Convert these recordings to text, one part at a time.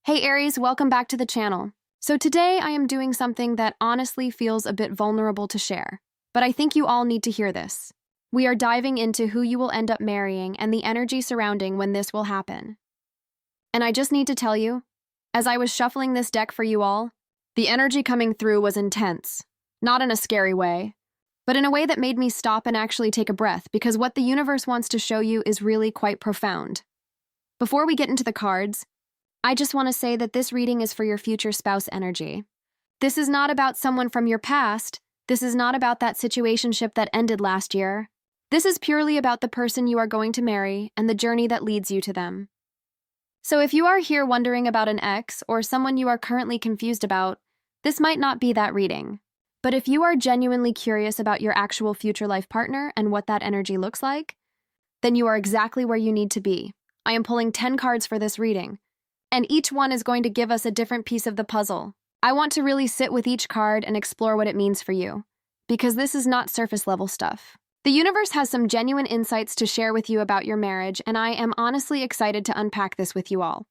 Hey Aries, welcome back to the channel. So today I am doing something that honestly feels a bit vulnerable to share, but I think you all need to hear this. We are diving into who you will end up marrying and the energy surrounding when this will happen. And I just need to tell you, as I was shuffling this deck for you all, the energy coming through was intense. Not in a scary way, but in a way that made me stop and actually take a breath, because what the universe wants to show you is really quite profound. Before we get into the cards, I just want to say that this reading is for your future spouse energy. This is not about someone from your past. This is not about that situationship that ended last year. This is purely about the person you are going to marry and the journey that leads you to them. So if you are here wondering about an ex or someone you are currently confused about, this might not be that reading. But if you are genuinely curious about your actual future life partner and what that energy looks like, then you are exactly where you need to be. I am pulling 10 cards for this reading, and each one is going to give us a different piece of the puzzle. I want to really sit with each card and explore what it means for you, because this is not surface level stuff. The universe has some genuine insights to share with you about your marriage, and I am honestly excited to unpack this with you all.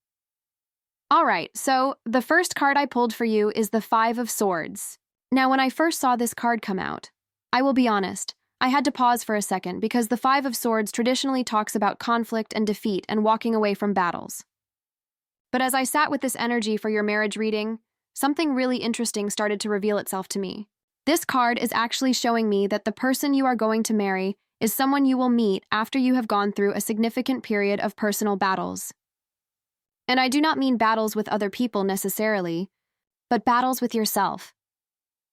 Alright, so the first card I pulled for you is the Five of Swords. Now, when I first saw this card come out, I will be honest, I had to pause for a second because the Five of Swords traditionally talks about conflict and defeat and walking away from battles. But as I sat with this energy for your marriage reading, something really interesting started to reveal itself to me. This card is actually showing me that the person you are going to marry is someone you will meet after you have gone through a significant period of personal battles. And I do not mean battles with other people necessarily, but battles with yourself.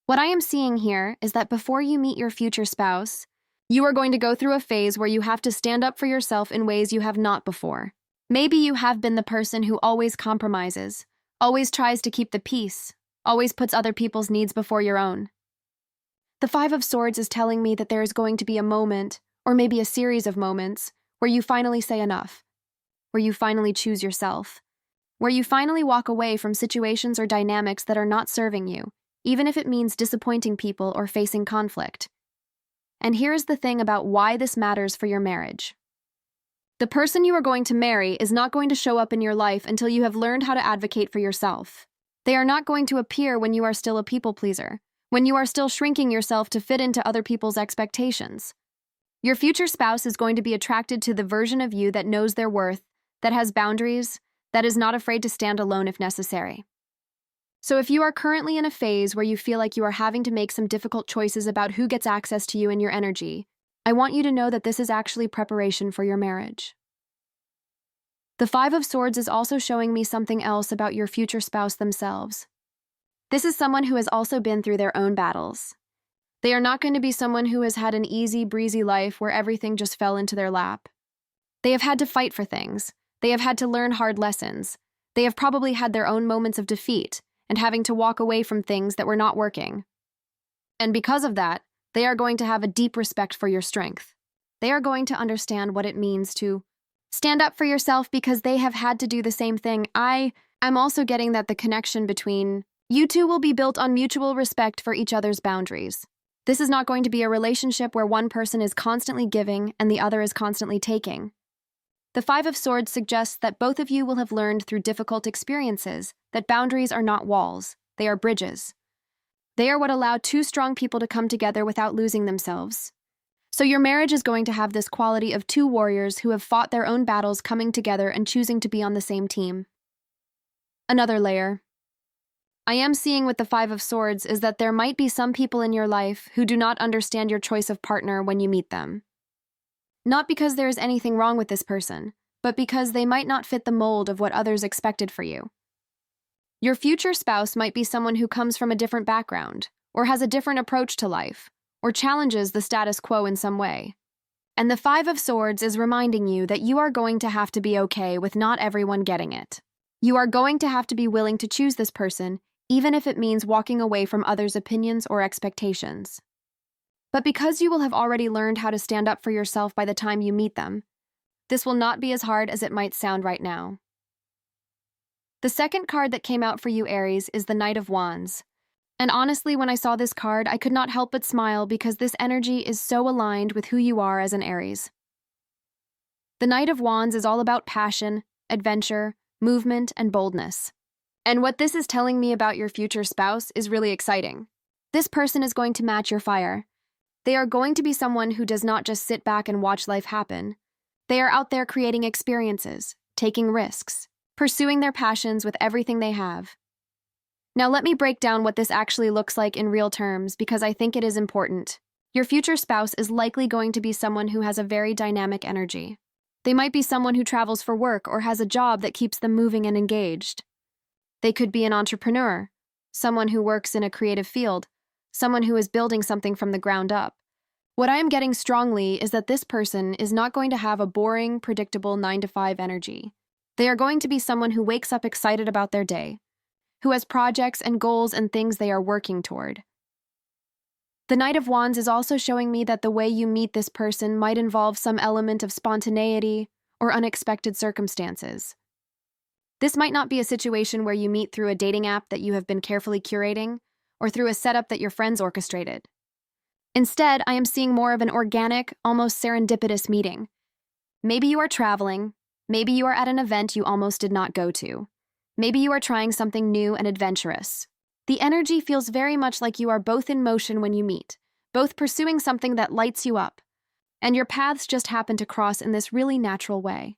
What I am seeing here is that before you meet your future spouse, you are going to go through a phase where you have to stand up for yourself in ways you have not before. Maybe you have been the person who always compromises, always tries to keep the peace, always puts other people's needs before your own. The Five of Swords is telling me that there is going to be a moment, or maybe a series of moments, where you finally say enough, where you finally choose yourself, where you finally walk away from situations or dynamics that are not serving you, even if it means disappointing people or facing conflict. And here's the thing about why this matters for your marriage. The person you are going to marry is not going to show up in your life until you have learned how to advocate for yourself. They are not going to appear when you are still a people pleaser, when you are still shrinking yourself to fit into other people's expectations. Your future spouse is going to be attracted to the version of you that knows their worth, that has boundaries, that is not afraid to stand alone if necessary. So if you are currently in a phase where you feel like you are having to make some difficult choices about who gets access to you and your energy, I want you to know that this is actually preparation for your marriage. The Five of Swords is also showing me something else about your future spouse themselves. This is someone who has also been through their own battles. They are not going to be someone who has had an easy, breezy life where everything just fell into their lap. They have had to fight for things. They have had to learn hard lessons. They have probably had their own moments of defeat and having to walk away from things that were not working. And because of that, they are going to have a deep respect for your strength. They are going to understand what it means to stand up for yourself because they have had to do the same thing. I'm also getting that the connection between you two will be built on mutual respect for each other's boundaries. This is not going to be a relationship where one person is constantly giving and the other is constantly taking. The Five of Swords suggests that both of you will have learned through difficult experiences that boundaries are not walls, they are bridges. They are what allow two strong people to come together without losing themselves. So your marriage is going to have this quality of two warriors who have fought their own battles coming together and choosing to be on the same team. Another layer I am seeing with the Five of Swords is that there might be some people in your life who do not understand your choice of partner when you meet them. Not because there is anything wrong with this person, but because they might not fit the mold of what others expected for you. Your future spouse might be someone who comes from a different background, or has a different approach to life, or challenges the status quo in some way. And the Five of Swords is reminding you that you are going to have to be okay with not everyone getting it. You are going to have to be willing to choose this person, even if it means walking away from others' opinions or expectations. But because you will have already learned how to stand up for yourself by the time you meet them, this will not be as hard as it might sound right now. The second card that came out for you, Aries, is the Knight of Wands. And honestly, when I saw this card, I could not help but smile because this energy is so aligned with who you are as an Aries. The Knight of Wands is all about passion, adventure, movement, and boldness. And what this is telling me about your future spouse is really exciting. This person is going to match your fire. They are going to be someone who does not just sit back and watch life happen. They are out there creating experiences, taking risks, pursuing their passions with everything they have. Now let me break down what this actually looks like in real terms because I think it is important. Your future spouse is likely going to be someone who has a very dynamic energy. They might be someone who travels for work or has a job that keeps them moving and engaged. They could be an entrepreneur, someone who works in a creative field, someone who is building something from the ground up. What I am getting strongly is that this person is not going to have a boring, predictable 9-to-5 energy. They are going to be someone who wakes up excited about their day, who has projects and goals and things they are working toward. The Knight of Wands is also showing me that the way you meet this person might involve some element of spontaneity or unexpected circumstances. This might not be a situation where you meet through a dating app that you have been carefully curating or through a setup that your friends orchestrated. Instead, I am seeing more of an organic, almost serendipitous meeting. Maybe you are traveling, maybe you are at an event you almost did not go to. Maybe you are trying something new and adventurous. The energy feels very much like you are both in motion when you meet, both pursuing something that lights you up, and your paths just happen to cross in this really natural way.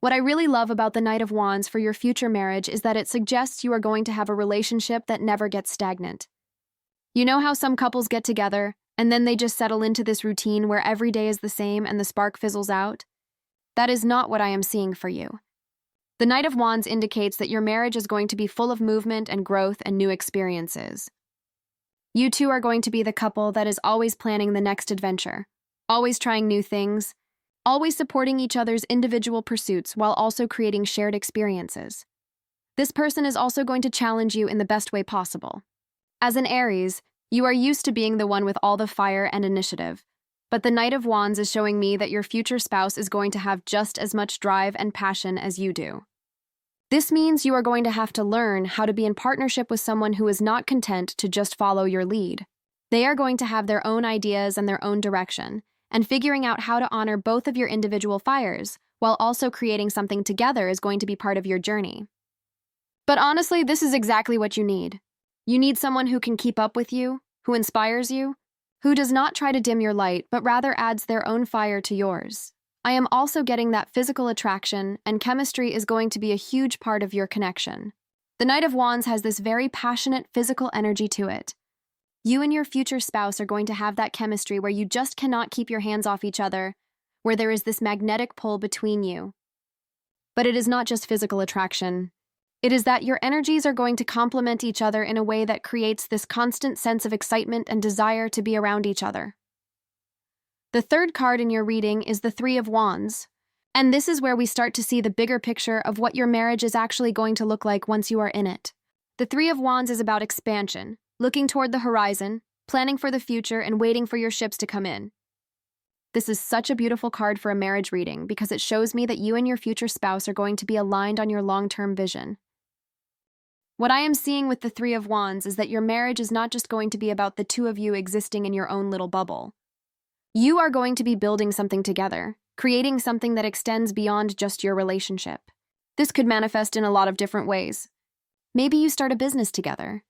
What I really love about the Knight of Wands for your future marriage is that it suggests you are going to have a relationship that never gets stagnant. You know how some couples get together, and then they just settle into this routine where every day is the same and the spark fizzles out? That is not what I am seeing for you. The Knight of Wands indicates that your marriage is going to be full of movement and growth and new experiences. You two are going to be the couple that is always planning the next adventure, always trying new things, always supporting each other's individual pursuits while also creating shared experiences. This person is also going to challenge you in the best way possible. As an Aries, you are used to being the one with all the fire and initiative, but the Knight of Wands is showing me that your future spouse is going to have just as much drive and passion as you do. This means you are going to have to learn how to be in partnership with someone who is not content to just follow your lead. They are going to have their own ideas and their own direction, and figuring out how to honor both of your individual fires while also creating something together is going to be part of your journey. But honestly, this is exactly what you need. You need someone who can keep up with you, who inspires you, who does not try to dim your light, but rather adds their own fire to yours. I am also getting that physical attraction, and chemistry is going to be a huge part of your connection. The Knight of Wands has this very passionate physical energy to it. You and your future spouse are going to have that chemistry where you just cannot keep your hands off each other, where there is this magnetic pull between you. But it is not just physical attraction. It is that your energies are going to complement each other in a way that creates this constant sense of excitement and desire to be around each other. The third card in your reading is the Three of Wands, and this is where we start to see the bigger picture of what your marriage is actually going to look like once you are in it. The Three of Wands is about expansion, looking toward the horizon, planning for the future, and waiting for your ships to come in. This is such a beautiful card for a marriage reading because it shows me that you and your future spouse are going to be aligned on your long-term vision. What I am seeing with the Three of Wands is that your marriage is not just going to be about the two of you existing in your own little bubble. You are going to be building something together, creating something that extends beyond just your relationship. This could manifest in a lot of different ways. Maybe you start a business together.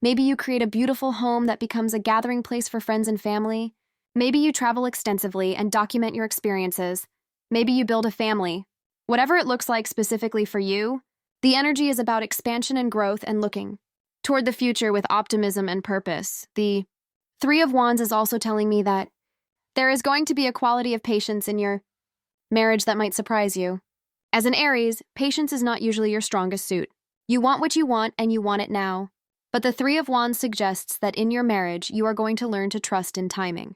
Maybe you create a beautiful home that becomes a gathering place for friends and family. Maybe you travel extensively and document your experiences. Maybe you build a family. Whatever it looks like specifically for you, the energy is about expansion and growth and looking toward the future with optimism and purpose. The Three of Wands is also telling me that there is going to be a quality of patience in your marriage that might surprise you. As an Aries, patience is not usually your strongest suit. You want what you want and you want it now. But the Three of Wands suggests that in your marriage, you are going to learn to trust in timing.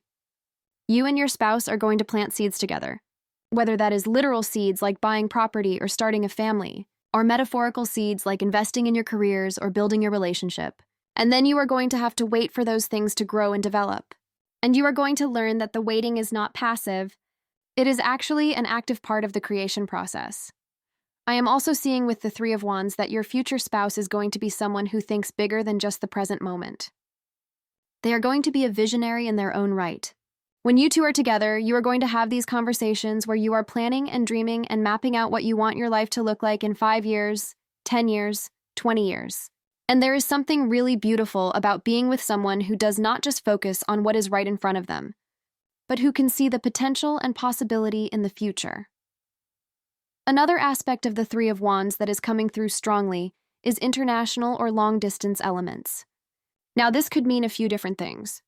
You and your spouse are going to plant seeds together, whether that is literal seeds like buying property or starting a family, or metaphorical seeds like investing in your careers or building your relationship. And then you are going to have to wait for those things to grow and develop. And you are going to learn that the waiting is not passive. It is actually an active part of the creation process. I am also seeing with the Three of Wands that your future spouse is going to be someone who thinks bigger than just the present moment. They are going to be a visionary in their own right. When you two are together, you are going to have these conversations where you are planning and dreaming and mapping out what you want your life to look like in 5 years, 10 years, 20 years. And there is something really beautiful about being with someone who does not just focus on what is right in front of them, but who can see the potential and possibility in the future. Another aspect of the Three of Wands that is coming through strongly is international or long-distance elements. Now, this could mean a few different things.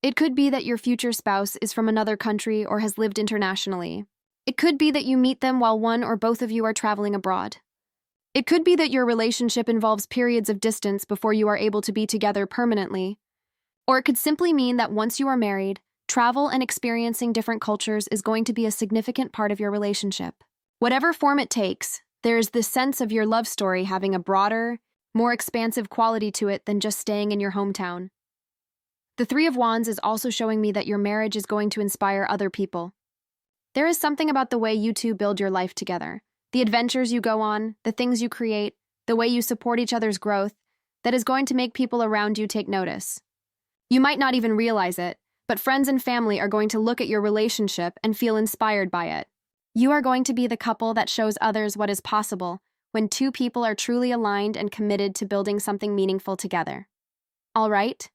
It could be that your future spouse is from another country or has lived internationally. It could be that you meet them while one or both of you are traveling abroad. It could be that your relationship involves periods of distance before you are able to be together permanently. Or it could simply mean that once you are married, travel and experiencing different cultures is going to be a significant part of your relationship. Whatever form it takes, there is this sense of your love story having a broader, more expansive quality to it than just staying in your hometown. The Three of Wands is also showing me that your marriage is going to inspire other people. There is something about the way you two build your life together, the adventures you go on, the things you create, the way you support each other's growth, that is going to make people around you take notice. You might not even realize it, but friends and family are going to look at your relationship and feel inspired by it. You are going to be the couple that shows others what is possible when two people are truly aligned and committed to building something meaningful together. All right?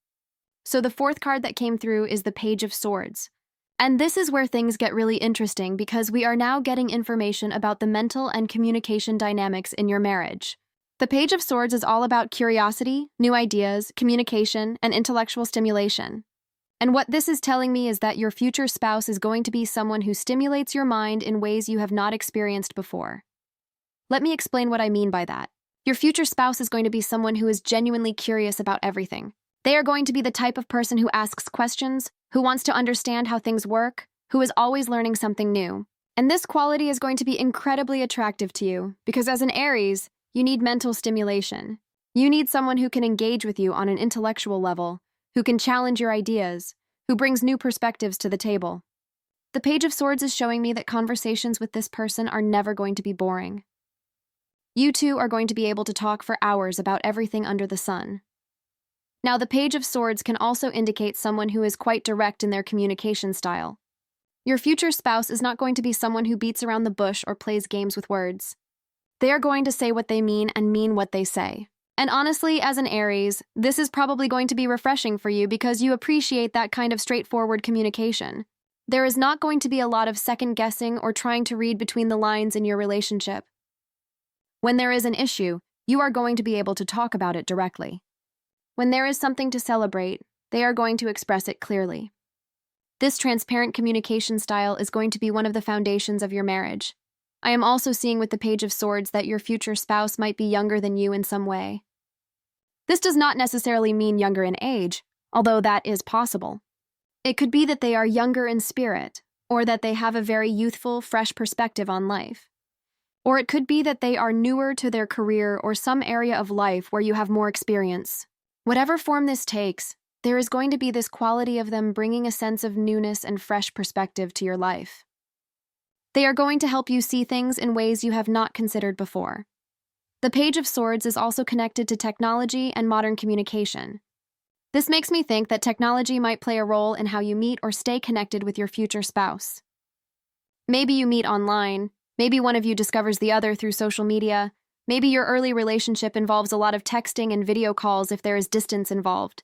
So the fourth card that came through is the Page of Swords. And this is where things get really interesting because we are now getting information about the mental and communication dynamics in your marriage. The Page of Swords is all about curiosity, new ideas, communication, and intellectual stimulation. And what this is telling me is that your future spouse is going to be someone who stimulates your mind in ways you have not experienced before. Let me explain what I mean by that. Your future spouse is going to be someone who is genuinely curious about everything. They are going to be the type of person who asks questions, who wants to understand how things work, who is always learning something new. And this quality is going to be incredibly attractive to you because as an Aries, you need mental stimulation. You need someone who can engage with you on an intellectual level, who can challenge your ideas, who brings new perspectives to the table. The Page of Swords is showing me that conversations with this person are never going to be boring. You two are going to be able to talk for hours about everything under the sun. Now, the Page of Swords can also indicate someone who is quite direct in their communication style. Your future spouse is not going to be someone who beats around the bush or plays games with words. They are going to say what they mean and mean what they say. And honestly, as an Aries, this is probably going to be refreshing for you because you appreciate that kind of straightforward communication. There is not going to be a lot of second-guessing or trying to read between the lines in your relationship. When there is an issue, you are going to be able to talk about it directly. When there is something to celebrate, they are going to express it clearly. This transparent communication style is going to be one of the foundations of your marriage. I am also seeing with the Page of Swords that your future spouse might be younger than you in some way. This does not necessarily mean younger in age, although that is possible. It could be that they are younger in spirit, or that they have a very youthful, fresh perspective on life. Or it could be that they are newer to their career or some area of life where you have more experience. Whatever form this takes, there is going to be this quality of them bringing a sense of newness and fresh perspective to your life. They are going to help you see things in ways you have not considered before. The Page of Swords is also connected to technology and modern communication. This makes me think that technology might play a role in how you meet or stay connected with your future spouse. Maybe you meet online, maybe one of you discovers the other through social media, maybe your early relationship involves a lot of texting and video calls if there is distance involved.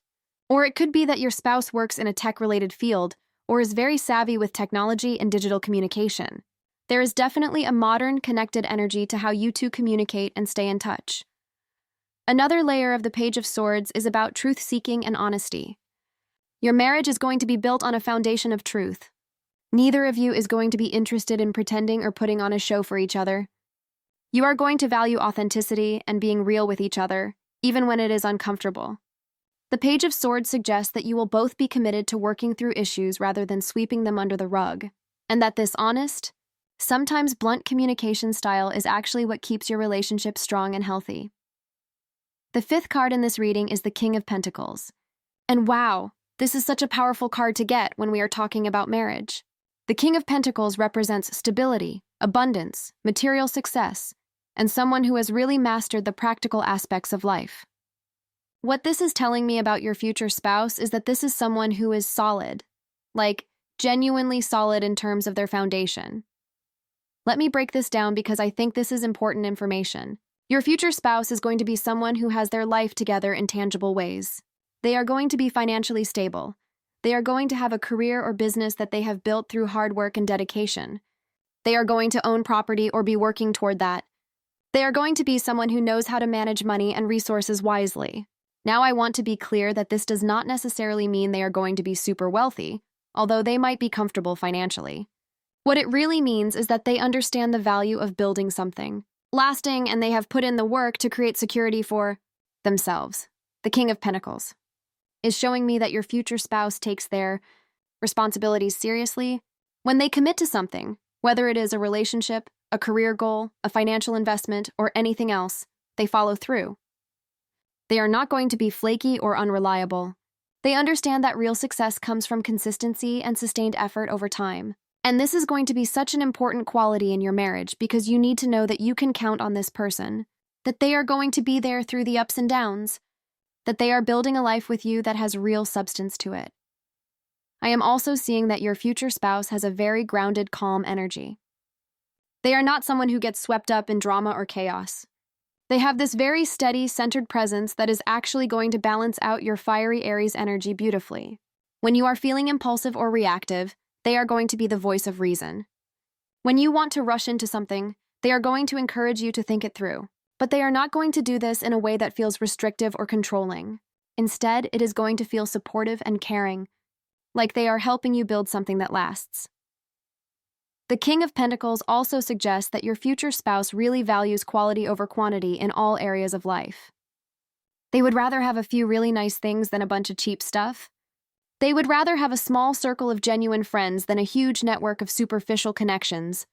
Or it could be that your spouse works in a tech-related field or is very savvy with technology and digital communication. There is definitely a modern, connected energy to how you two communicate and stay in touch. Another layer of the Page of Swords is about truth-seeking and honesty. Your marriage is going to be built on a foundation of truth. Neither of you is going to be interested in pretending or putting on a show for each other. You are going to value authenticity and being real with each other, even when it is uncomfortable. The Page of Swords suggests that you will both be committed to working through issues rather than sweeping them under the rug, and that this honest, sometimes blunt communication style is actually what keeps your relationship strong and healthy. The fifth card in this reading is the King of Pentacles. And wow, this is such a powerful card to get when we are talking about marriage. The King of Pentacles represents stability, abundance, material success, and someone who has really mastered the practical aspects of life. What this is telling me about your future spouse is that this is someone who is solid, like genuinely solid in terms of their foundation. Let me break this down because I think this is important information. Your future spouse is going to be someone who has their life together in tangible ways. They are going to be financially stable. They are going to have a career or business that they have built through hard work and dedication. They are going to own property or be working toward that. They are going to be someone who knows how to manage money and resources wisely. Now, I want to be clear that this does not necessarily mean they are going to be super wealthy, although they might be comfortable financially. What it really means is that they understand the value of building something lasting, and they have put in the work to create security for themselves. The King of Pentacles is showing me that your future spouse takes their responsibilities seriously. When they commit to something, whether it is a relationship, a career goal, a financial investment, or anything else, they follow through. They are not going to be flaky or unreliable. They understand that real success comes from consistency and sustained effort over time. And this is going to be such an important quality in your marriage because you need to know that you can count on this person, that they are going to be there through the ups and downs, that they are building a life with you that has real substance to it. I am also seeing that your future spouse has a very grounded, calm energy. They are not someone who gets swept up in drama or chaos. They have this very steady, centered presence that is actually going to balance out your fiery Aries energy beautifully. When you are feeling impulsive or reactive, they are going to be the voice of reason. When you want to rush into something, they are going to encourage you to think it through. But they are not going to do this in a way that feels restrictive or controlling. Instead, it is going to feel supportive and caring, like they are helping you build something that lasts. The King of Pentacles also suggests that your future spouse really values quality over quantity in all areas of life. They would rather have a few really nice things than a bunch of cheap stuff. They would rather have a small circle of genuine friends than a huge network of superficial connections.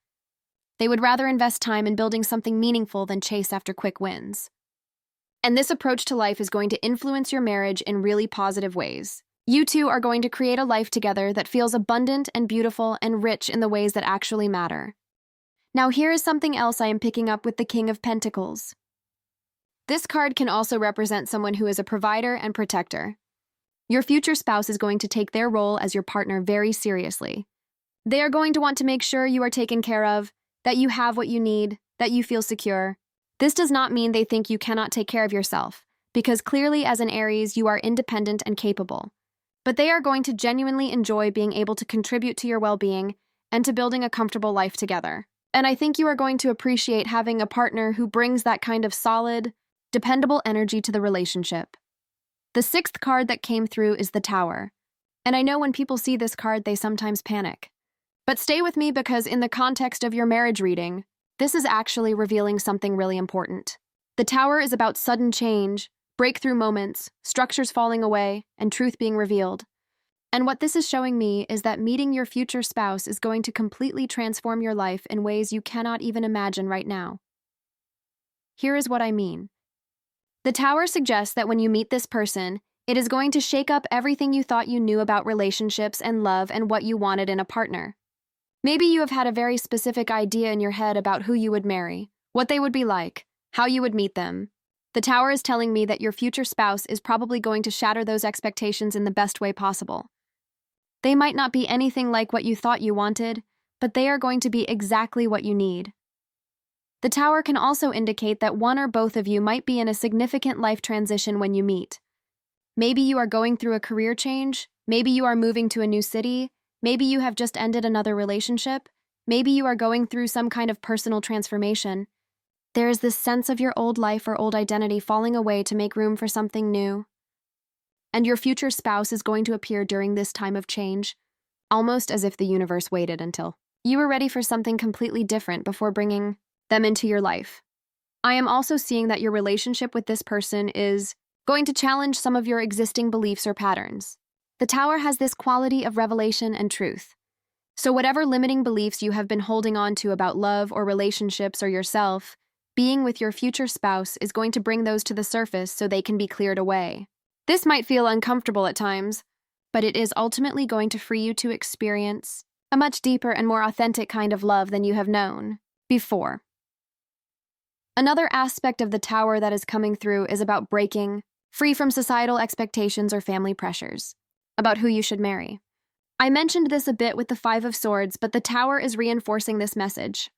They would rather invest time in building something meaningful than chase after quick wins. And this approach to life is going to influence your marriage in really positive ways. You two are going to create a life together that feels abundant and beautiful and rich in the ways that actually matter. Now, here is something else I am picking up with the King of Pentacles. This card can also represent someone who is a provider and protector. Your future spouse is going to take their role as your partner very seriously. They are going to want to make sure you are taken care of, that you have what you need, that you feel secure. This does not mean they think you cannot take care of yourself, because clearly as an Aries, you are independent and capable. But they are going to genuinely enjoy being able to contribute to your well-being and to building a comfortable life together. And I think you are going to appreciate having a partner who brings that kind of solid, dependable energy to the relationship. The sixth card that came through is the Tower. And I know when people see this card, they sometimes panic. But stay with me because in the context of your marriage reading, this is actually revealing something really important. The Tower is about sudden change, breakthrough moments, structures falling away, and truth being revealed. And what this is showing me is that meeting your future spouse is going to completely transform your life in ways you cannot even imagine right now. Here is what I mean. The Tower suggests that when you meet this person, it is going to shake up everything you thought you knew about relationships and love and what you wanted in a partner. Maybe you have had a very specific idea in your head about who you would marry, what they would be like, how you would meet them. The Tower is telling me that your future spouse is probably going to shatter those expectations in the best way possible. They might not be anything like what you thought you wanted, but they are going to be exactly what you need. The Tower can also indicate that one or both of you might be in a significant life transition when you meet. Maybe you are going through a career change, maybe you are moving to a new city, maybe you have just ended another relationship, maybe you are going through some kind of personal transformation. There is this sense of your old life or old identity falling away to make room for something new. And your future spouse is going to appear during this time of change, almost as if the universe waited until you were ready for something completely different before bringing them into your life. I am also seeing that your relationship with this person is going to challenge some of your existing beliefs or patterns. The Tower has this quality of revelation and truth. So whatever limiting beliefs you have been holding on to about love or relationships or yourself, being with your future spouse is going to bring those to the surface so they can be cleared away. This might feel uncomfortable at times, but it is ultimately going to free you to experience a much deeper and more authentic kind of love than you have known before. Another aspect of the Tower that is coming through is about breaking free from societal expectations or family pressures about who you should marry. I mentioned this a bit with the Five of Swords, but the Tower is reinforcing this message.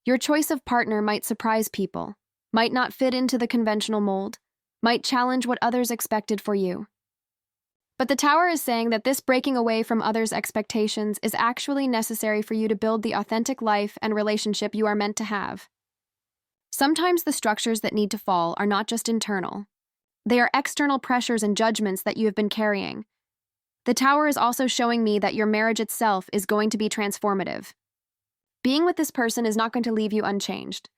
Your choice of partner might surprise people. might not fit into the conventional mold, might challenge what others expected for you. But the Tower is saying that this breaking away from others' expectations is actually necessary for you to build the authentic life and relationship you are meant to have. Sometimes the structures that need to fall are not just internal. They are external pressures and judgments that you have been carrying. The Tower is also showing me that your marriage itself is going to be transformative. Being with this person is not going to leave you unchanged.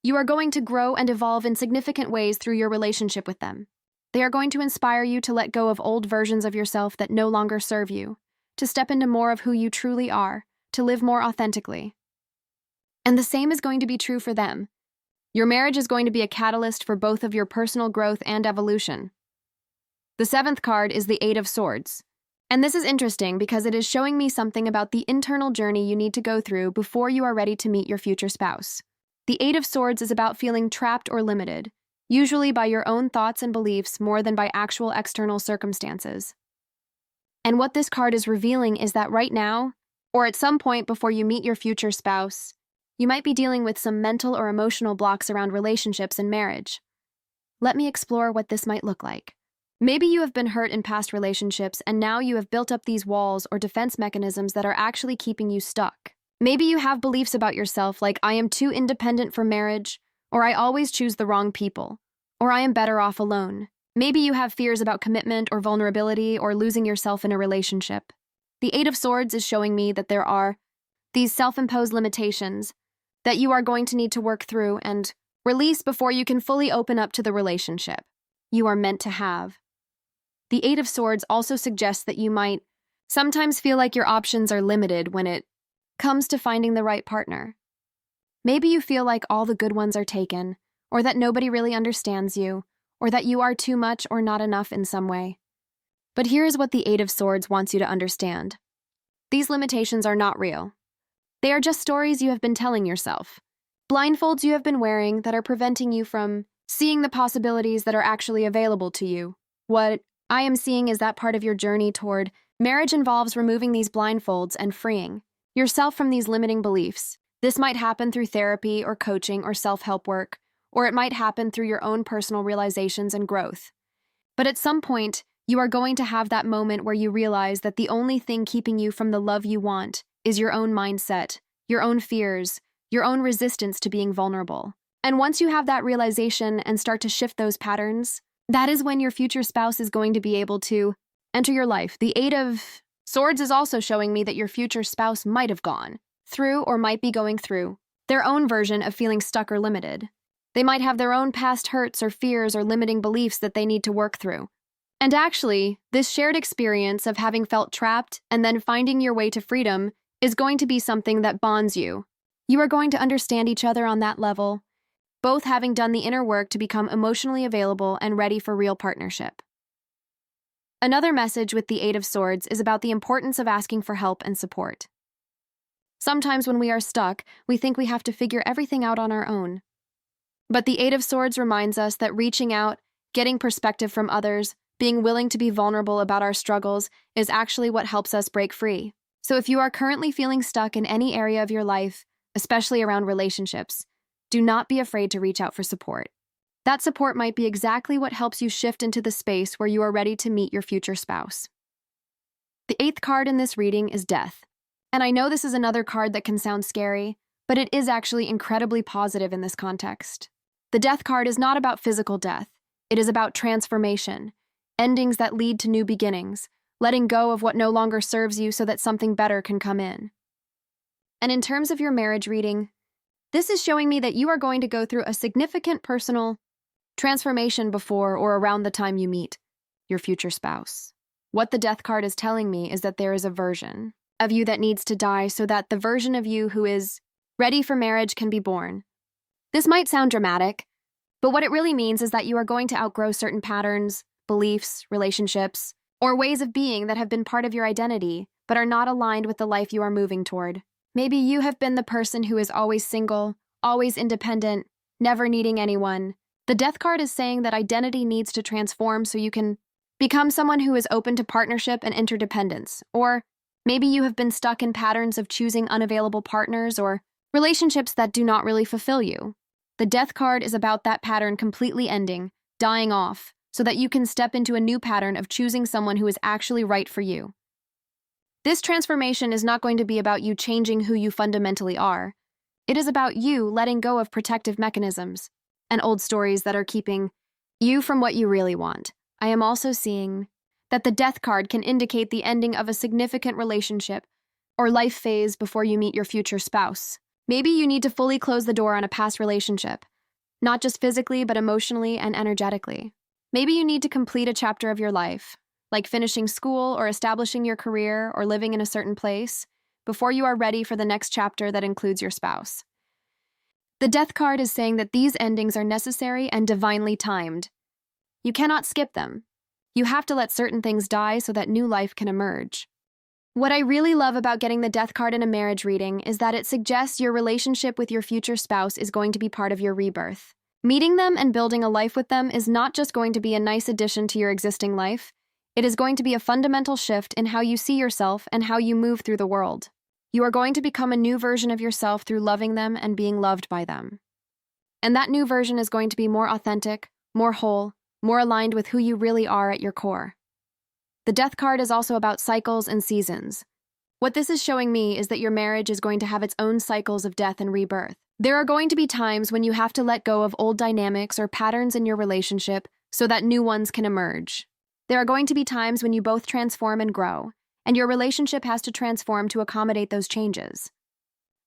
You are going to grow and evolve in significant ways through your relationship with them. They are going to inspire you to let go of old versions of yourself that no longer serve you, to step into more of who you truly are, to live more authentically. And the same is going to be true for them. Your marriage is going to be a catalyst for both of your personal growth and evolution. The 7th card is the 8 of Swords. And this is interesting because it is showing me something about the internal journey you need to go through before you are ready to meet your future spouse. The 8 of Swords is about feeling trapped or limited, usually by your own thoughts and beliefs more than by actual external circumstances. And what this card is revealing is that right now, or at some point before you meet your future spouse, you might be dealing with some mental or emotional blocks around relationships and marriage. Let me explore what this might look like. Maybe you have been hurt in past relationships and now you have built up these walls or defense mechanisms that are actually keeping you stuck. Maybe you have beliefs about yourself like I am too independent for marriage, or I always choose the wrong people, or I am better off alone. Maybe you have fears about commitment or vulnerability or losing yourself in a relationship. The 8 of Swords is showing me that there are these self-imposed limitations that you are going to need to work through and release before you can fully open up to the relationship you are meant to have. The 8 of Swords also suggests that you might sometimes feel like your options are limited when it comes to finding the right partner. Maybe you feel like all the good ones are taken, or that nobody really understands you, or that you are too much or not enough in some way. But here is what the 8 of Swords wants you to understand. These limitations are not real. They are just stories you have been telling yourself, blindfolds you have been wearing that are preventing you from seeing the possibilities that are actually available to you. What I am seeing is that part of your journey toward marriage involves removing these blindfolds and freeing yourself from these limiting beliefs. This might happen through therapy or coaching or self-help work, or it might happen through your own personal realizations and growth. But at some point, you are going to have that moment where you realize that the only thing keeping you from the love you want is your own mindset, your own fears, your own resistance to being vulnerable. And once you have that realization and start to shift those patterns, that is when your future spouse is going to be able to enter your life. The 8 of Swords is also showing me that your future spouse might have gone through or might be going through their own version of feeling stuck or limited. They might have their own past hurts or fears or limiting beliefs that they need to work through. And actually, this shared experience of having felt trapped and then finding your way to freedom is going to be something that bonds you. You are going to understand each other on that level, both having done the inner work to become emotionally available and ready for real partnership. Another message with the 8 of Swords is about the importance of asking for help and support. Sometimes when we are stuck, we think we have to figure everything out on our own. But the 8 of Swords reminds us that reaching out, getting perspective from others, being willing to be vulnerable about our struggles is actually what helps us break free. So if you are currently feeling stuck in any area of your life, especially around relationships, do not be afraid to reach out for support. That support might be exactly what helps you shift into the space where you are ready to meet your future spouse. The 8th card in this reading is Death. And I know this is another card that can sound scary, but it is actually incredibly positive in this context. The Death card is not about physical death. It is about transformation, endings that lead to new beginnings, letting go of what no longer serves you so that something better can come in. And in terms of your marriage reading, this is showing me that you are going to go through a significant personal transformation before or around the time you meet your future spouse. What the Death card is telling me is that there is a version of you that needs to die so that the version of you who is ready for marriage can be born. This might sound dramatic, but what it really means is that you are going to outgrow certain patterns, beliefs, relationships, or ways of being that have been part of your identity but are not aligned with the life you are moving toward. Maybe you have been the person who is always single, always independent, never needing anyone. The Death card is saying that identity needs to transform so you can become someone who is open to partnership and interdependence. Or maybe you have been stuck in patterns of choosing unavailable partners or relationships that do not really fulfill you. The Death card is about that pattern completely ending, dying off, so that you can step into a new pattern of choosing someone who is actually right for you. This transformation is not going to be about you changing who you fundamentally are. It is about you letting go of protective mechanisms and old stories that are keeping you from what you really want. I am also seeing that the Death card can indicate the ending of a significant relationship or life phase before you meet your future spouse. Maybe you need to fully close the door on a past relationship, not just physically, but emotionally and energetically. Maybe you need to complete a chapter of your life, like finishing school or establishing your career or living in a certain place, before you are ready for the next chapter that includes your spouse. The Death card is saying that these endings are necessary and divinely timed. You cannot skip them. You have to let certain things die so that new life can emerge. What I really love about getting the Death card in a marriage reading is that it suggests your relationship with your future spouse is going to be part of your rebirth. Meeting them and building a life with them is not just going to be a nice addition to your existing life, it is going to be a fundamental shift in how you see yourself and how you move through the world. You are going to become a new version of yourself through loving them and being loved by them. And that new version is going to be more authentic, more whole, more aligned with who you really are at your core. The Death card is also about cycles and seasons. What this is showing me is that your marriage is going to have its own cycles of death and rebirth. There are going to be times when you have to let go of old dynamics or patterns in your relationship so that new ones can emerge. There are going to be times when you both transform and grow, and your relationship has to transform to accommodate those changes.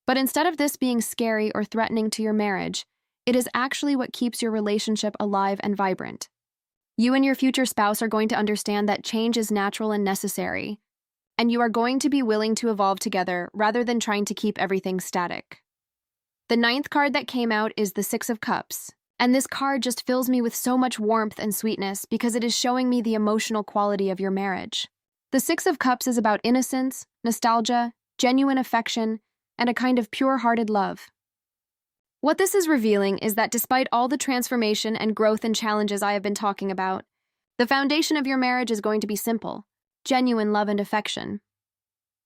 But instead of this being scary or threatening to your marriage, it is actually what keeps your relationship alive and vibrant. You and your future spouse are going to understand that change is natural and necessary, and you are going to be willing to evolve together rather than trying to keep everything static. The ninth card that came out is the Six of Cups, and this card just fills me with so much warmth and sweetness because it is showing me the emotional quality of your marriage. The Six of Cups is about innocence, nostalgia, genuine affection, and a kind of pure-hearted love. What this is revealing is that despite all the transformation and growth and challenges I have been talking about, the foundation of your marriage is going to be simple, genuine love and affection.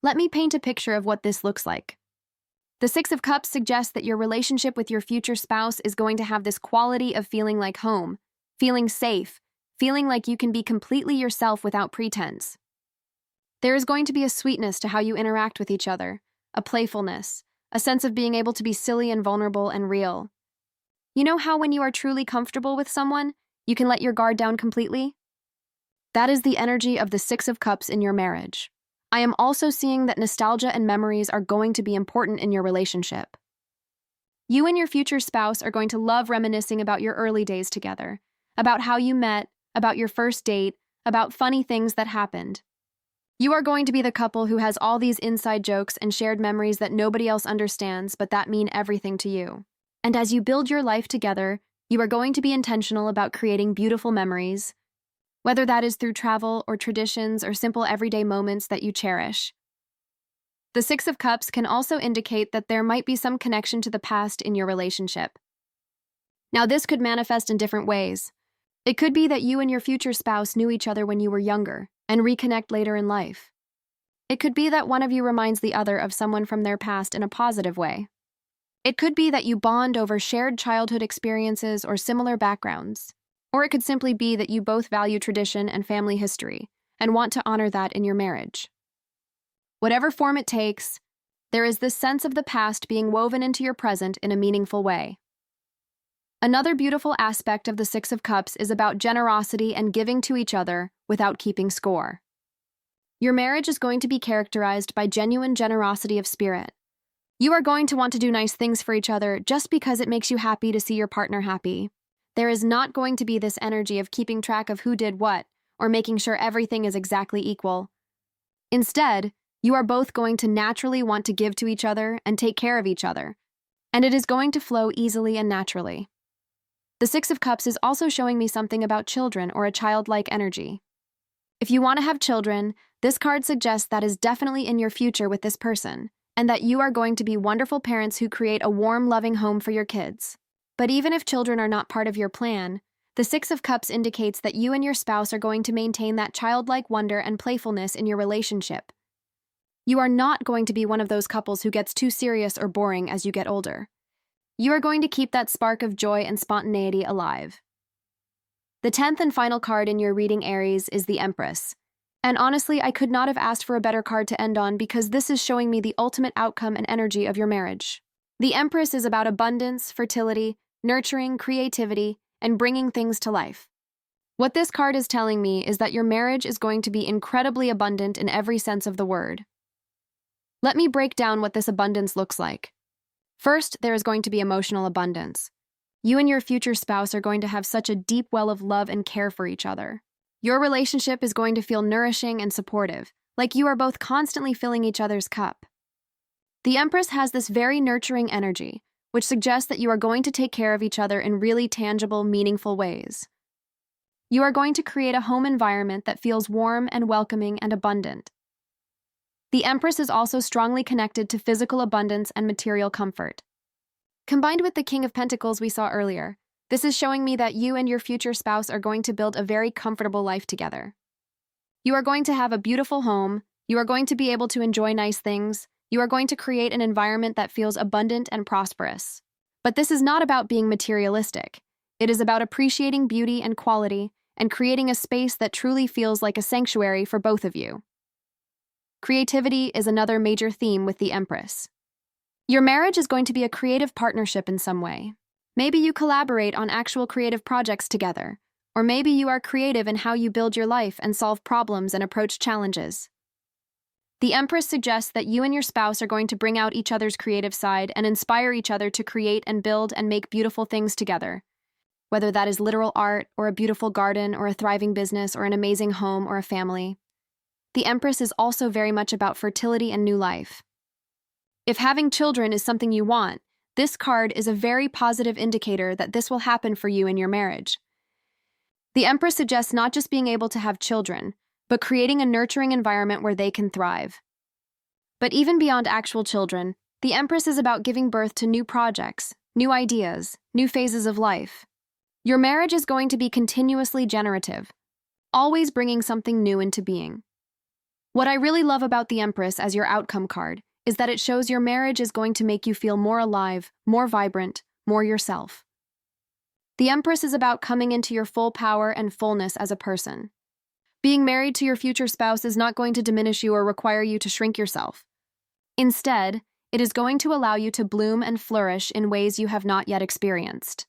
Let me paint a picture of what this looks like. The Six of Cups suggests that your relationship with your future spouse is going to have this quality of feeling like home, feeling safe, feeling like you can be completely yourself without pretense. There is going to be a sweetness to how you interact with each other, a playfulness, a sense of being able to be silly and vulnerable and real. You know how when you are truly comfortable with someone, you can let your guard down completely? That is the energy of the Six of Cups in your marriage. I am also seeing that nostalgia and memories are going to be important in your relationship. You and your future spouse are going to love reminiscing about your early days together, about how you met, about your first date, about funny things that happened. You are going to be the couple who has all these inside jokes and shared memories that nobody else understands, but that mean everything to you. And as you build your life together, you are going to be intentional about creating beautiful memories, whether that is through travel or traditions or simple everyday moments that you cherish. The Six of Cups can also indicate that there might be some connection to the past in your relationship. Now, this could manifest in different ways. It could be that you and your future spouse knew each other when you were younger and reconnect later in life. It could be that one of you reminds the other of someone from their past in a positive way. It could be that you bond over shared childhood experiences or similar backgrounds. Or it could simply be that you both value tradition and family history and want to honor that in your marriage. Whatever form it takes, there is this sense of the past being woven into your present in a meaningful way. Another beautiful aspect of the Six of Cups is about generosity and giving to each other without keeping score. Your marriage is going to be characterized by genuine generosity of spirit. You are going to want to do nice things for each other just because it makes you happy to see your partner happy. There is not going to be this energy of keeping track of who did what or making sure everything is exactly equal. Instead, you are both going to naturally want to give to each other and take care of each other, and it is going to flow easily and naturally. The Six of Cups is also showing me something about children or a childlike energy. If you want to have children, this card suggests that is definitely in your future with this person, and that you are going to be wonderful parents who create a warm, loving home for your kids. But even if children are not part of your plan, the Six of Cups indicates that you and your spouse are going to maintain that childlike wonder and playfulness in your relationship. You are not going to be one of those couples who gets too serious or boring as you get older. You are going to keep that spark of joy and spontaneity alive. The 10th and final card in your reading, Aries, is the Empress. And honestly, I could not have asked for a better card to end on because this is showing me the ultimate outcome and energy of your marriage. The Empress is about abundance, fertility, nurturing, creativity, and bringing things to life. What this card is telling me is that your marriage is going to be incredibly abundant in every sense of the word. Let me break down what this abundance looks like. First, there is going to be emotional abundance. You and your future spouse are going to have such a deep well of love and care for each other. Your relationship is going to feel nourishing and supportive, like you are both constantly filling each other's cup. The Empress has this very nurturing energy, which suggests that you are going to take care of each other in really tangible, meaningful ways. You are going to create a home environment that feels warm and welcoming and abundant. The Empress is also strongly connected to physical abundance and material comfort. Combined with the King of Pentacles we saw earlier, this is showing me that you and your future spouse are going to build a very comfortable life together. You are going to have a beautiful home, you are going to be able to enjoy nice things, you are going to create an environment that feels abundant and prosperous. But this is not about being materialistic. It is about appreciating beauty and quality and creating a space that truly feels like a sanctuary for both of you. Creativity is another major theme with the Empress. Your marriage is going to be a creative partnership in some way. Maybe you collaborate on actual creative projects together, or maybe you are creative in how you build your life and solve problems and approach challenges. The Empress suggests that you and your spouse are going to bring out each other's creative side and inspire each other to create and build and make beautiful things together. Whether that is literal art, or a beautiful garden, or a thriving business, or an amazing home, or a family. The Empress is also very much about fertility and new life. If having children is something you want, this card is a very positive indicator that this will happen for you in your marriage. The Empress suggests not just being able to have children, but creating a nurturing environment where they can thrive. But even beyond actual children, the Empress is about giving birth to new projects, new ideas, new phases of life. Your marriage is going to be continuously generative, always bringing something new into being. What I really love about the Empress as your outcome card is that it shows your marriage is going to make you feel more alive, more vibrant, more yourself. The Empress is about coming into your full power and fullness as a person. Being married to your future spouse is not going to diminish you or require you to shrink yourself. Instead, it is going to allow you to bloom and flourish in ways you have not yet experienced.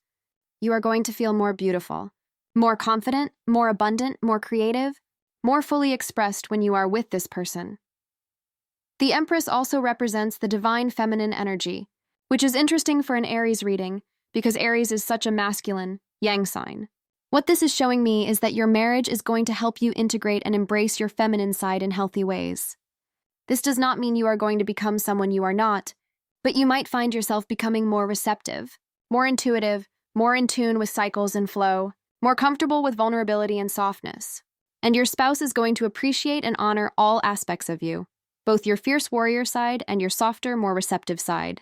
You are going to feel more beautiful, more confident, more abundant, more creative, more fully expressed when you are with this person. The Empress also represents the divine feminine energy, which is interesting for an Aries reading because Aries is such a masculine, yang sign. What this is showing me is that your marriage is going to help you integrate and embrace your feminine side in healthy ways. This does not mean you are going to become someone you are not, but you might find yourself becoming more receptive, more intuitive, more in tune with cycles and flow, more comfortable with vulnerability and softness. And your spouse is going to appreciate and honor all aspects of you, both your fierce warrior side and your softer, more receptive side.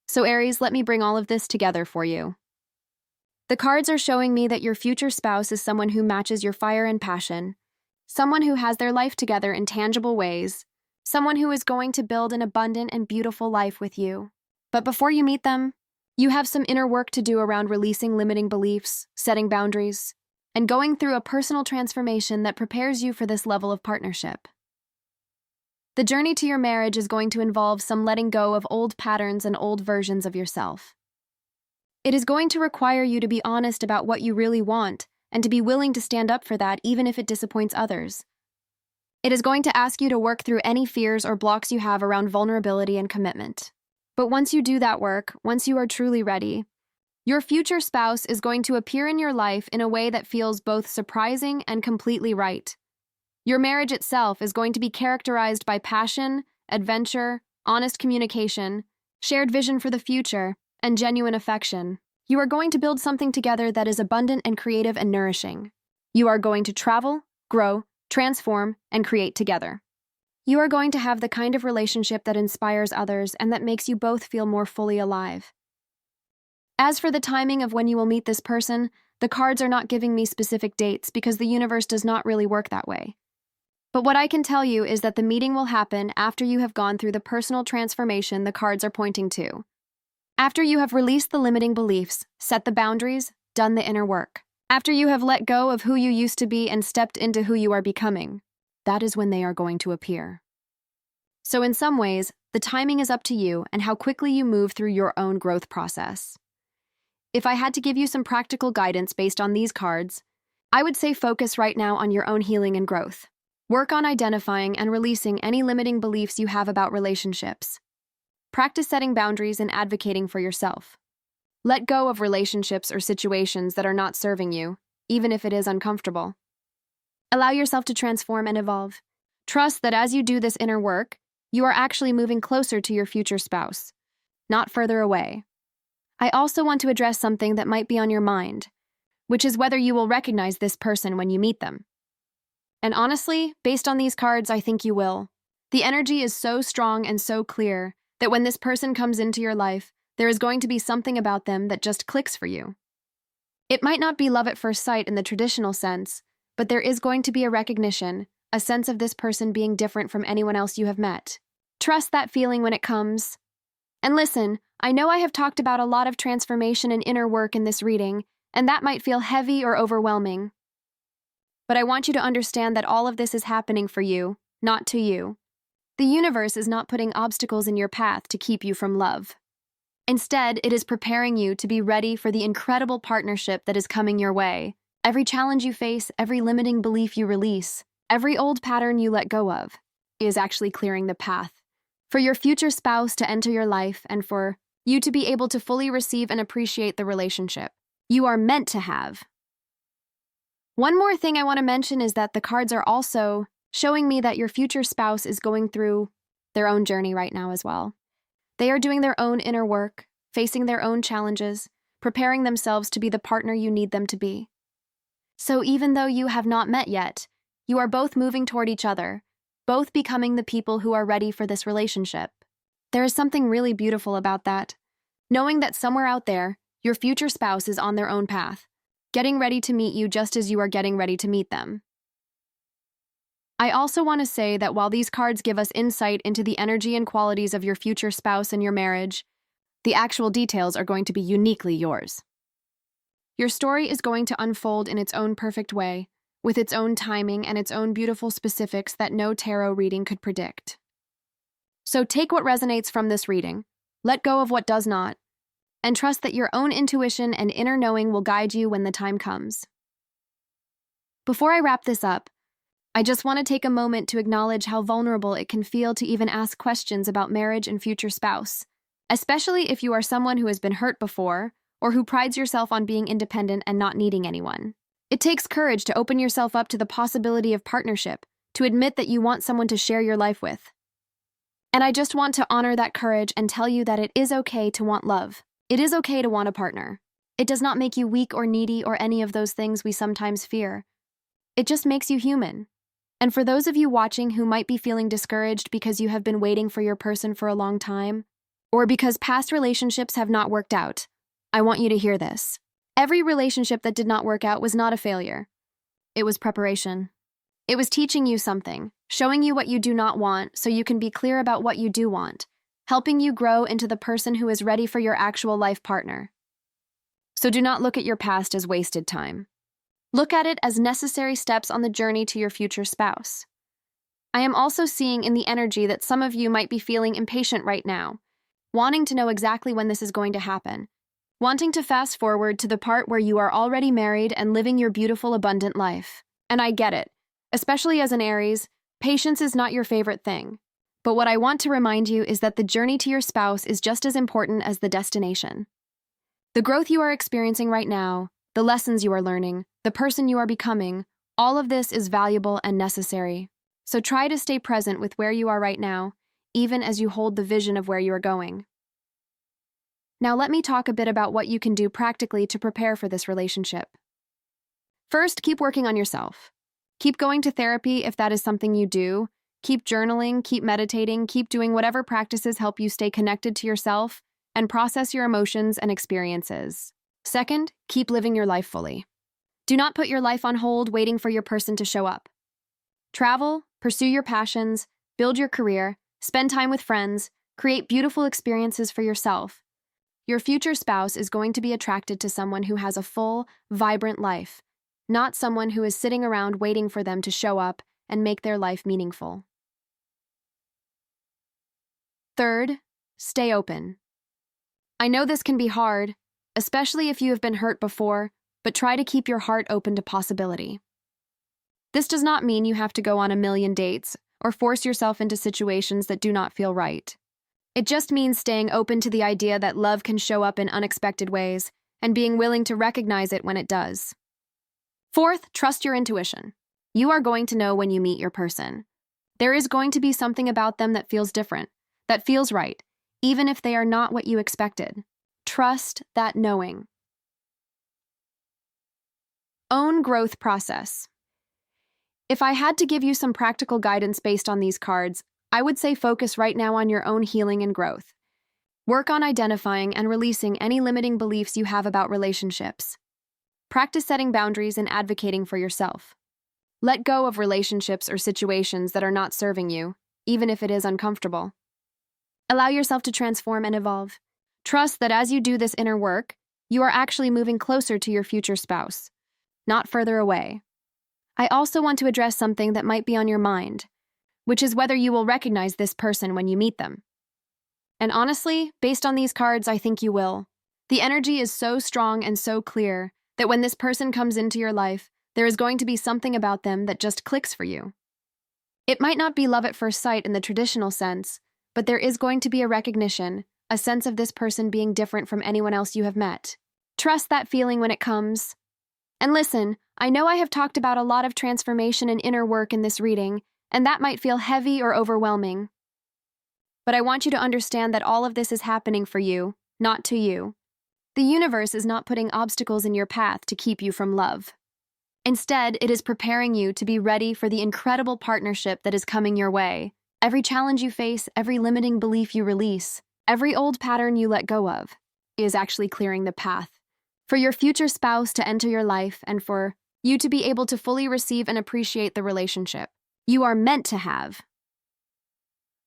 So Aries, let me bring all of this together for you. The cards are showing me that your future spouse is someone who matches your fire and passion, someone who has their life together in tangible ways, someone who is going to build an abundant and beautiful life with you. But before you meet them, you have some inner work to do around releasing limiting beliefs, setting boundaries, and going through a personal transformation that prepares you for this level of partnership. The journey to your marriage is going to involve some letting go of old patterns and old versions of yourself. It is going to require you to be honest about what you really want and to be willing to stand up for that even if it disappoints others. It is going to ask you to work through any fears or blocks you have around vulnerability and commitment. But once you do that work, once you are truly ready, your future spouse is going to appear in your life in a way that feels both surprising and completely right. Your marriage itself is going to be characterized by passion, adventure, honest communication, shared vision for the future, and genuine affection. You are going to build something together that is abundant and creative and nourishing. You are going to travel, grow, transform, and create together. You are going to have the kind of relationship that inspires others and that makes you both feel more fully alive. As for the timing of when you will meet this person, the cards are not giving me specific dates because the universe does not really work that way. But what I can tell you is that the meeting will happen after you have gone through the personal transformation the cards are pointing to. After you have released the limiting beliefs, set the boundaries, done the inner work. After you have let go of who you used to be and stepped into who you are becoming, that is when they are going to appear. So in some ways, the timing is up to you and how quickly you move through your own growth process. If I had to give you some practical guidance based on these cards, I would say focus right now on your own healing and growth. Work on identifying and releasing any limiting beliefs you have about relationships. Practice setting boundaries and advocating for yourself. Let go of relationships or situations that are not serving you, even if it is uncomfortable. Allow yourself to transform and evolve. Trust that as you do this inner work, you are actually moving closer to your future spouse, not further away. I also want to address something that might be on your mind, which is whether you will recognize this person when you meet them. And honestly, based on these cards, I think you will. The energy is so strong and so clear that when this person comes into your life, there is going to be something about them that just clicks for you. It might not be love at first sight in the traditional sense, but there is going to be a recognition, a sense of this person being different from anyone else you have met. Trust that feeling when it comes. And listen, I know I have talked about a lot of transformation and inner work in this reading, and that might feel heavy or overwhelming. But I want you to understand that all of this is happening for you, not to you. The universe is not putting obstacles in your path to keep you from love. Instead, it is preparing you to be ready for the incredible partnership that is coming your way. Every challenge you face, every limiting belief you release, every old pattern you let go of, is actually clearing the path for your future spouse to enter your life and for you to be able to fully receive and appreciate the relationship you are meant to have. One more thing I want to mention is that the cards are also showing me that your future spouse is going through their own journey right now as well. They are doing their own inner work, facing their own challenges, preparing themselves to be the partner you need them to be. So even though you have not met yet, you are both moving toward each other, both becoming the people who are ready for this relationship. There is something really beautiful about that, knowing that somewhere out there, your future spouse is on their own path, getting ready to meet you just as you are getting ready to meet them. I also want to say that while these cards give us insight into the energy and qualities of your future spouse and your marriage, the actual details are going to be uniquely yours. Your story is going to unfold in its own perfect way, with its own timing and its own beautiful specifics that no tarot reading could predict. So take what resonates from this reading, let go of what does not, and trust that your own intuition and inner knowing will guide you when the time comes. Before I wrap this up, I just want to take a moment to acknowledge how vulnerable it can feel to even ask questions about marriage and future spouse, especially if you are someone who has been hurt before or who prides yourself on being independent and not needing anyone. It takes courage to open yourself up to the possibility of partnership, to admit that you want someone to share your life with. And I just want to honor that courage and tell you that it is okay to want love. It is okay to want a partner. It does not make you weak or needy or any of those things we sometimes fear. It just makes you human. And for those of you watching who might be feeling discouraged because you have been waiting for your person for a long time, or because past relationships have not worked out, I want you to hear this. Every relationship that did not work out was not a failure. It was preparation. It was teaching you something, showing you what you do not want so you can be clear about what you do want, helping you grow into the person who is ready for your actual life partner. So do not look at your past as wasted time. Look at it as necessary steps on the journey to your future spouse. I am also seeing in the energy that some of you might be feeling impatient right now, wanting to know exactly when this is going to happen, wanting to fast forward to the part where you are already married and living your beautiful, abundant life. And I get it. Especially as an Aries, patience is not your favorite thing. But what I want to remind you is that the journey to your spouse is just as important as the destination. The growth you are experiencing right now, the lessons you are learning, the person you are becoming, all of this is valuable and necessary. So try to stay present with where you are right now, even as you hold the vision of where you are going. Now let me talk a bit about what you can do practically to prepare for this relationship. First, keep working on yourself. Keep going to therapy if that is something you do. Keep journaling, keep meditating, keep doing whatever practices help you stay connected to yourself and process your emotions and experiences. Second, keep living your life fully. Do not put your life on hold waiting for your person to show up. Travel, pursue your passions, build your career, spend time with friends, create beautiful experiences for yourself. Your future spouse is going to be attracted to someone who has a full, vibrant life, not someone who is sitting around waiting for them to show up and make their life meaningful. Third, stay open. I know this can be hard, especially if you have been hurt before, but try to keep your heart open to possibility. This does not mean you have to go on a million dates or force yourself into situations that do not feel right. It just means staying open to the idea that love can show up in unexpected ways and being willing to recognize it when it does. Fourth, trust your intuition. You are going to know when you meet your person. There is going to be something about them that feels different, that feels right, even if they are not what you expected. Trust that knowing. Own growth process. If I had to give you some practical guidance based on these cards, I would say focus right now on your own healing and growth. Work on identifying and releasing any limiting beliefs you have about relationships. Practice setting boundaries and advocating for yourself. Let go of relationships or situations that are not serving you, even if it is uncomfortable. Allow yourself to transform and evolve. Trust that as you do this inner work, you are actually moving closer to your future spouse, not further away. I also want to address something that might be on your mind, which is whether you will recognize this person when you meet them. And honestly, based on these cards, I think you will. The energy is so strong and so clear that when this person comes into your life, there is going to be something about them that just clicks for you. It might not be love at first sight in the traditional sense, but there is going to be a recognition, a sense of this person being different from anyone else you have met. Trust that feeling when it comes. And listen, I know I have talked about a lot of transformation and inner work in this reading, and that might feel heavy or overwhelming. But I want you to understand that all of this is happening for you, not to you. The universe is not putting obstacles in your path to keep you from love. Instead, it is preparing you to be ready for the incredible partnership that is coming your way. Every challenge you face, every limiting belief you release, every old pattern you let go of, is actually clearing the path for your future spouse to enter your life and for you to be able to fully receive and appreciate the relationship you are meant to have.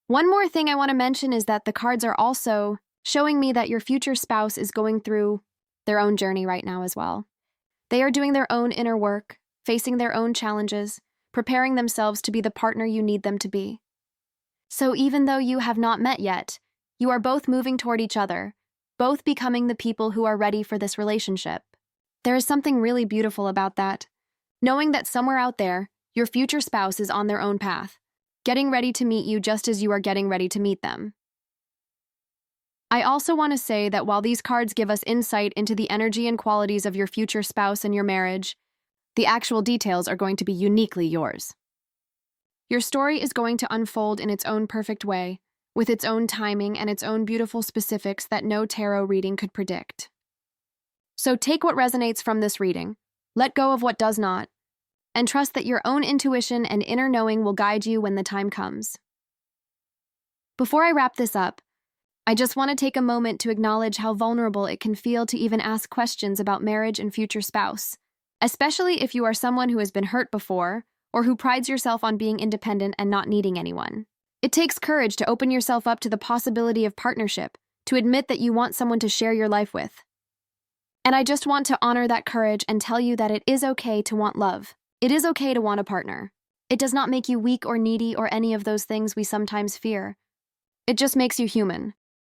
One more thing I want to mention is that the cards are also showing me that your future spouse is going through their own journey right now as well. They are doing their own inner work, facing their own challenges, preparing themselves to be the partner you need them to be. So even though you have not met yet, you are both moving toward each other, both becoming the people who are ready for this relationship. There is something really beautiful about that, knowing that somewhere out there, your future spouse is on their own path, getting ready to meet you just as you are getting ready to meet them. I also want to say that while these cards give us insight into the energy and qualities of your future spouse and your marriage, the actual details are going to be uniquely yours. Your story is going to unfold in its own perfect way, with its own timing and its own beautiful specifics that no tarot reading could predict. So take what resonates from this reading, let go of what does not, and trust that your own intuition and inner knowing will guide you when the time comes. Before I wrap this up, I just want to take a moment to acknowledge how vulnerable it can feel to even ask questions about marriage and future spouse, especially if you are someone who has been hurt before or who prides yourself on being independent and not needing anyone. It takes courage to open yourself up to the possibility of partnership, to admit that you want someone to share your life with. And I just want to honor that courage and tell you that it is okay to want love. It is okay to want a partner. It does not make you weak or needy or any of those things we sometimes fear. It just makes you human.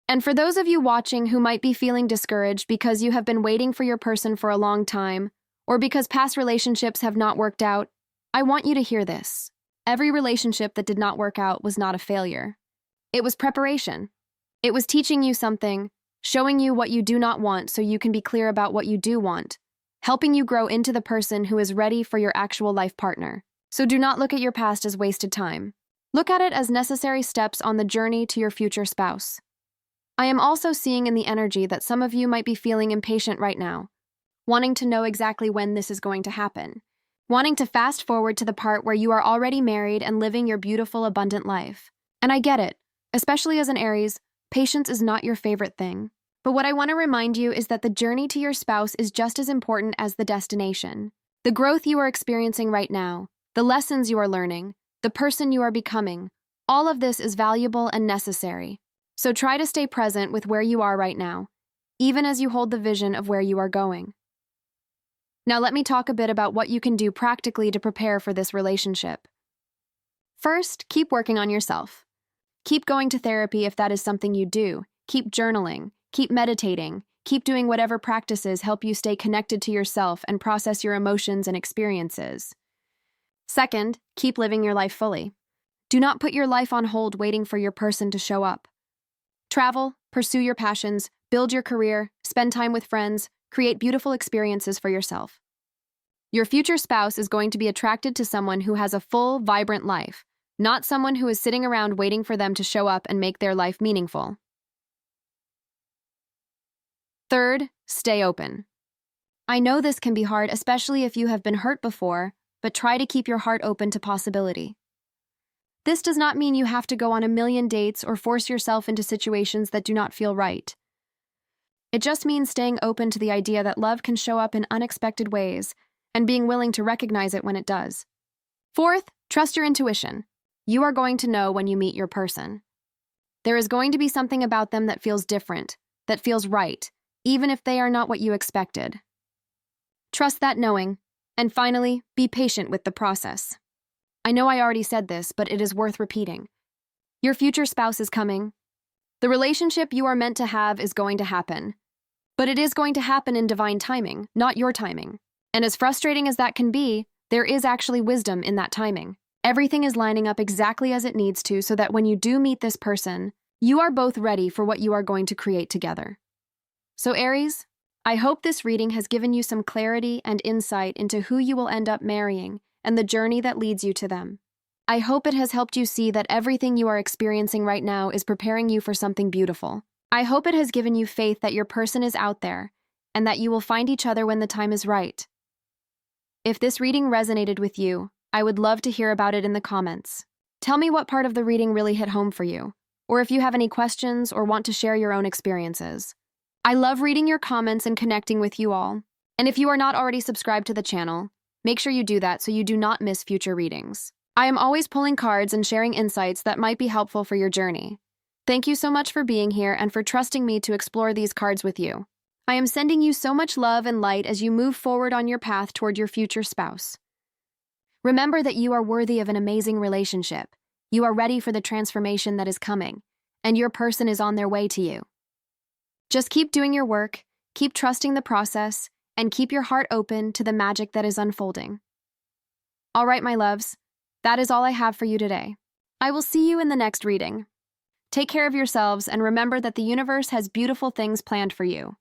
And for those of you watching who might be feeling discouraged because you have been waiting for your person for a long time, or because past relationships have not worked out, I want you to hear this. Every relationship that did not work out was not a failure. It was preparation. It was teaching you something, showing you what you do not want so you can be clear about what you do want, helping you grow into the person who is ready for your actual life partner. So do not look at your past as wasted time. Look at it as necessary steps on the journey to your future spouse. I am also seeing in the energy that some of you might be feeling impatient right now, wanting to know exactly when this is going to happen, wanting to fast forward to the part where you are already married and living your beautiful, abundant life. And I get it, especially as an Aries, patience is not your favorite thing. But what I want to remind you is that the journey to your spouse is just as important as the destination. The growth you are experiencing right now, the lessons you are learning, the person you are becoming, all of this is valuable and necessary. So try to stay present with where you are right now. even as you hold the vision of where you are going. Now let me talk a bit about what you can do practically to prepare for this relationship. First, keep working on yourself. Keep going to therapy if that is something you do. Keep journaling. Keep meditating. Keep doing whatever practices help you stay connected to yourself and process your emotions and experiences. Second, keep living your life fully. Do not put your life on hold waiting for your person to show up. Travel, pursue your passions, build your career, spend time with friends, create beautiful experiences for yourself. Your future spouse is going to be attracted to someone who has a full, vibrant life, not someone who is sitting around waiting for them to show up and make their life meaningful. Third, stay open. I know this can be hard, especially if you have been hurt before, but try to keep your heart open to possibility. This does not mean you have to go on a million dates or force yourself into situations that do not feel right. It just means staying open to the idea that love can show up in unexpected ways and being willing to recognize it when it does. Fourth, trust your intuition. You are going to know when you meet your person. There is going to be something about them that feels different, that feels right, even if they are not what you expected. Trust that knowing. And finally, be patient with the process. I know I already said this, but it is worth repeating. Your future spouse is coming. The relationship you are meant to have is going to happen. But it is going to happen in divine timing, not your timing. And as frustrating as that can be, there is actually wisdom in that timing. Everything is lining up exactly as it needs to so that when you do meet this person, you are both ready for what you are going to create together. So Aries, I hope this reading has given you some clarity and insight into who you will end up marrying and the journey that leads you to them. I hope it has helped you see that everything you are experiencing right now is preparing you for something beautiful. I hope it has given you faith that your person is out there and that you will find each other when the time is right. If this reading resonated with you, I would love to hear about it in the comments. Tell me what part of the reading really hit home for you, or if you have any questions or want to share your own experiences. I love reading your comments and connecting with you all. And if you are not already subscribed to the channel, make sure you do that so you do not miss future readings. I am always pulling cards and sharing insights that might be helpful for your journey. Thank you so much for being here and for trusting me to explore these cards with you. I am sending you so much love and light as you move forward on your path toward your future spouse. Remember that you are worthy of an amazing relationship. You are ready for the transformation that is coming, and your person is on their way to you. Just keep doing your work, keep trusting the process, and keep your heart open to the magic that is unfolding. All right, my loves, that is all I have for you today. I will see you in the next reading. Take care of yourselves and remember that the universe has beautiful things planned for you.